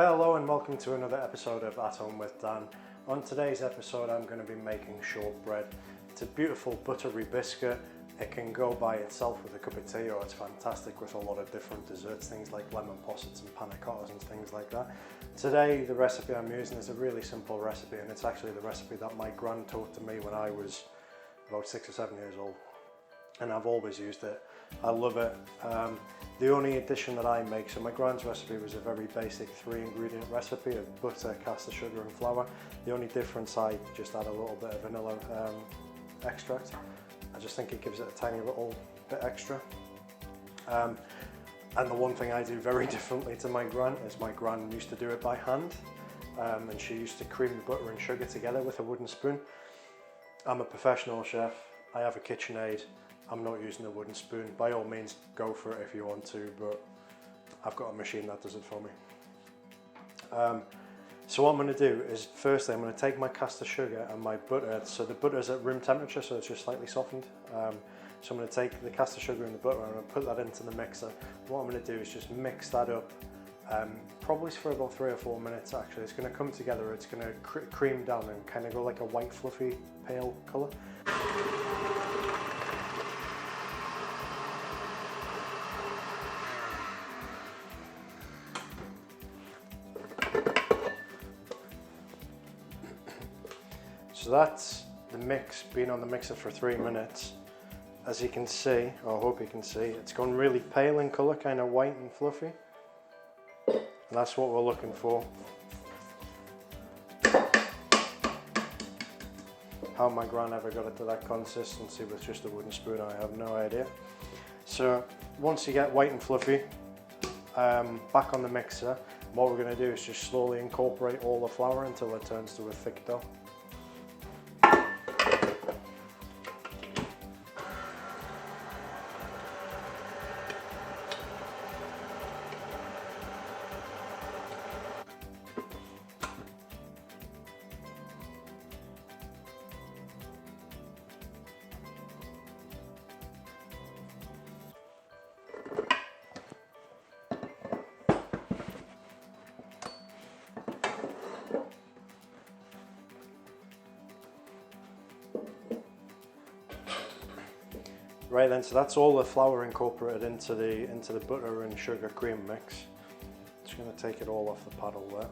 Hello and welcome to another episode of At Home with Dan. On today's episode I'm going to be making shortbread. It's a beautiful buttery biscuit. It can go by itself with a cup of tea, or it's fantastic with a lot of different desserts, things like lemon possets and panna cottas and things like that. Today the recipe I'm using is a really simple recipe, and it's actually the recipe that my gran taught to me when I was about 6 or 7 years old, and I've always used it. I love it. The only addition that I make, so my gran's recipe was a very basic 3-ingredient recipe of butter, caster sugar and flour. The only difference, I just add a little bit of vanilla extract. I just think it gives it a tiny little bit extra. And the one thing I do very differently to my gran is my gran used to do it by hand, and she used to cream the butter and sugar together with a wooden spoon. I'm a professional chef, I have a KitchenAid. I'm not using a wooden spoon. By all means, go for it if you want to, but I've got a machine that does it for me. So what I'm going to do is, firstly, I'm going to take my caster sugar and my butter. So the butter is at room temperature, so it's just slightly softened. So I'm going to take the caster sugar and the butter and I'm going to put that into the mixer. What I'm going to do is just mix that up, probably for about 3 or 4 minutes actually. It's going to come together, it's going to cream down and kind of go like a white fluffy pale colour. So that's the mix being on the mixer for 3 minutes. As you can see, or I hope you can see, it's gone really pale in colour, kind of white and fluffy. And that's what we're looking for. How my gran ever got it to that consistency with just a wooden spoon, I have no idea. So once you get white and fluffy, back on the mixer, what we're going to do is just slowly incorporate all the flour until it turns to a thick dough. Right then, so that's all the flour incorporated into the butter and sugar cream mix. Just going to take it all off the paddle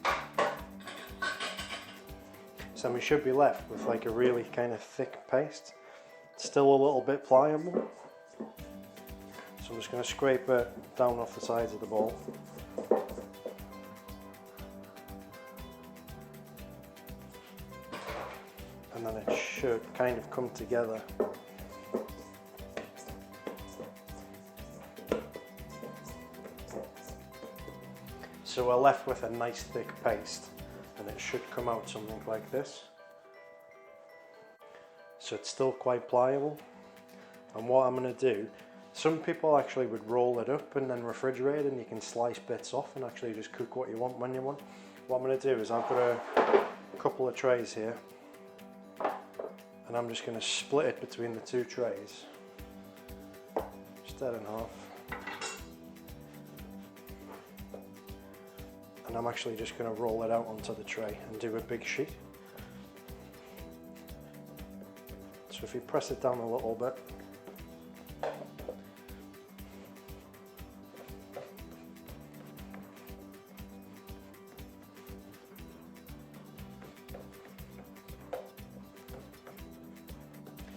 there. So we should be left with like a really kind of thick paste. It's still a little bit pliable. So I'm just going to scrape it down off the sides of the bowl. And then it should kind of come together. So we're left with a nice thick paste, and it should come out something like this. So it's still quite pliable. And what I'm going to do, some people actually would roll it up and then refrigerate it, and you can slice bits off and actually just cook what you want when you want. What I'm going to do is I've got a couple of trays here, and I'm just going to split it between the 2 trays, just that in half, and I'm actually just going to roll it out onto the tray and do a big sheet. So if you press it down a little bit,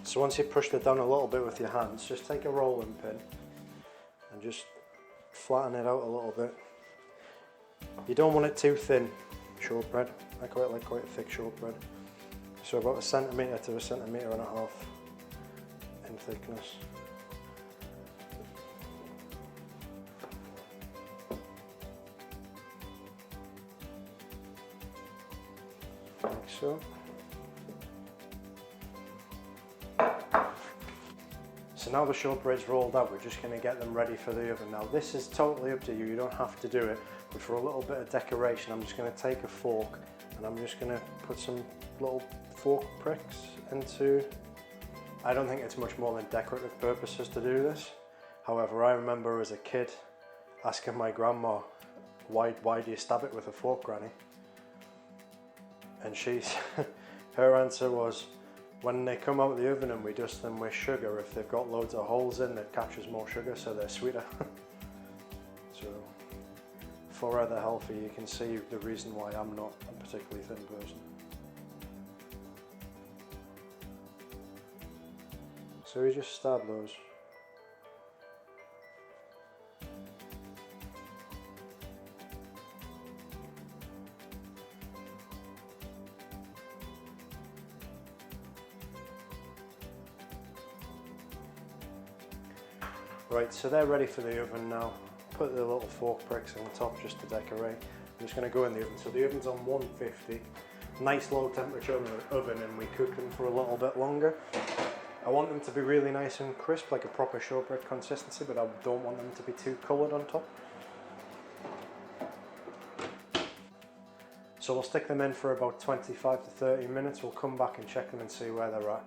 so once you've pushed it down a little bit with your hands, just take a rolling pin and just flatten it out a little bit. You don't want it too thin, shortbread. I quite like quite a thick shortbread. So about 1 centimetre to 1.5 centimetres in thickness. Like so. So now the shortbread's rolled out, we're just going to get them ready for the oven. Now this is totally up to you, you don't have to do it, but for a little bit of decoration I'm just going to take a fork and I'm just going to put some little fork pricks into, I don't think it's much more than decorative purposes to do this. However, I remember as a kid asking my grandma, why do you stab it with a fork, Granny? And her answer was, when they come out of the oven and we dust them with sugar, if they've got loads of holes in, it captures more sugar, so they're sweeter. So for other healthy, you can see the reason why I'm not a particularly thin person. So we just stab those. Right, so they're ready for the oven now. Put the little fork pricks on the top just to decorate. I'm just going to go in the oven. So the oven's on 150, nice low temperature oven, and we cook them for a little bit longer. I want them to be really nice and crisp, like a proper shortbread consistency, but I don't want them to be too coloured on top. So we'll stick them in for about 25 to 30 minutes. We'll come back and check them and see where they're at.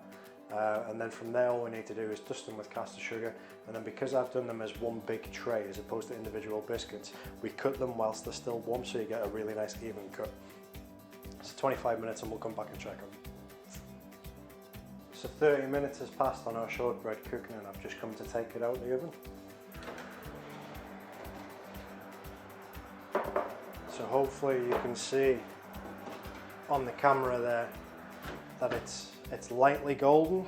And then from there, all we need to do is dust them with caster sugar, and then because I've done them as one big tray as opposed to individual biscuits, we cut them whilst they're still warm, so you get a really nice even cut. So 25 minutes and we'll come back and check them. So 30 minutes has passed on our shortbread cooking, and I've just come to take it out of the oven. So hopefully you can see on the camera there that it's lightly golden,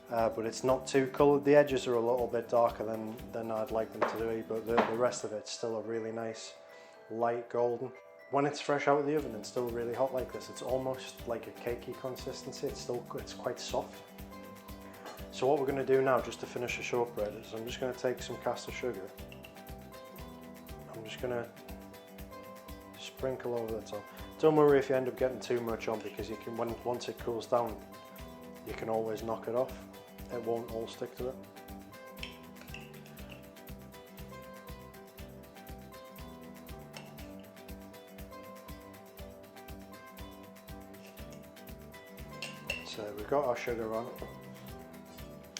but it's not too coloured. The edges are a little bit darker than I'd like them to be, but the rest of it's still a really nice light golden. When it's fresh out of the oven and still really hot like this, it's almost like a cakey consistency. It's quite soft. So what we're going to do now, just to finish the shortbread, is I'm just going to take some caster sugar. I'm just going to sprinkle over the top. Don't worry if you end up getting too much on, because you can, once it cools down, you can always knock it off. It won't all stick to it. So we've got our sugar on.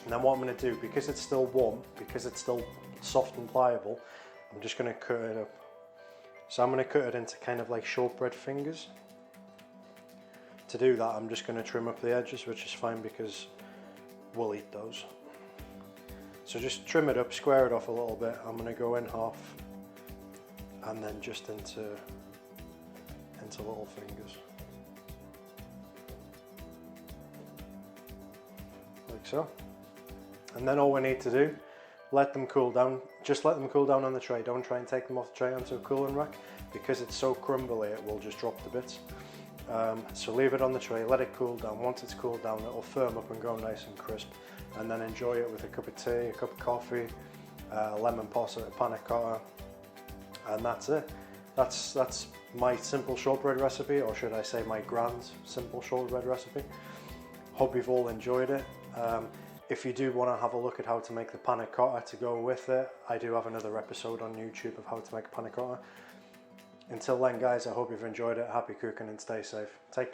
And then what I'm going to do, because it's still warm, because it's still soft and pliable, I'm just going to cut it up. So I'm going to cut it into kind of like shortbread fingers. To do that, I'm just going to trim up the edges, which is fine because we'll eat those. So just trim it up, square it off a little bit. I'm going to go in half and then just into little fingers. Like so. And then all we need to do, let them cool down. Just let them cool down on the tray. Don't try and take them off the tray onto a cooling rack, because it's so crumbly it will just drop to bits. So leave it on the tray, let it cool down. Once it's cooled down, it'll firm up and go nice and crisp. And then enjoy it with a cup of tea, a cup of coffee, a lemon posset, a panna cotta, and that's it. That's my simple shortbread recipe, or should I say my grand's simple shortbread recipe. Hope you've all enjoyed it. If you do want to have a look at how to make the panna cotta to go with it, I do have another episode on YouTube of how to make a panna cotta. Until then guys, I hope you've enjoyed it. Happy cooking and stay safe. Take care.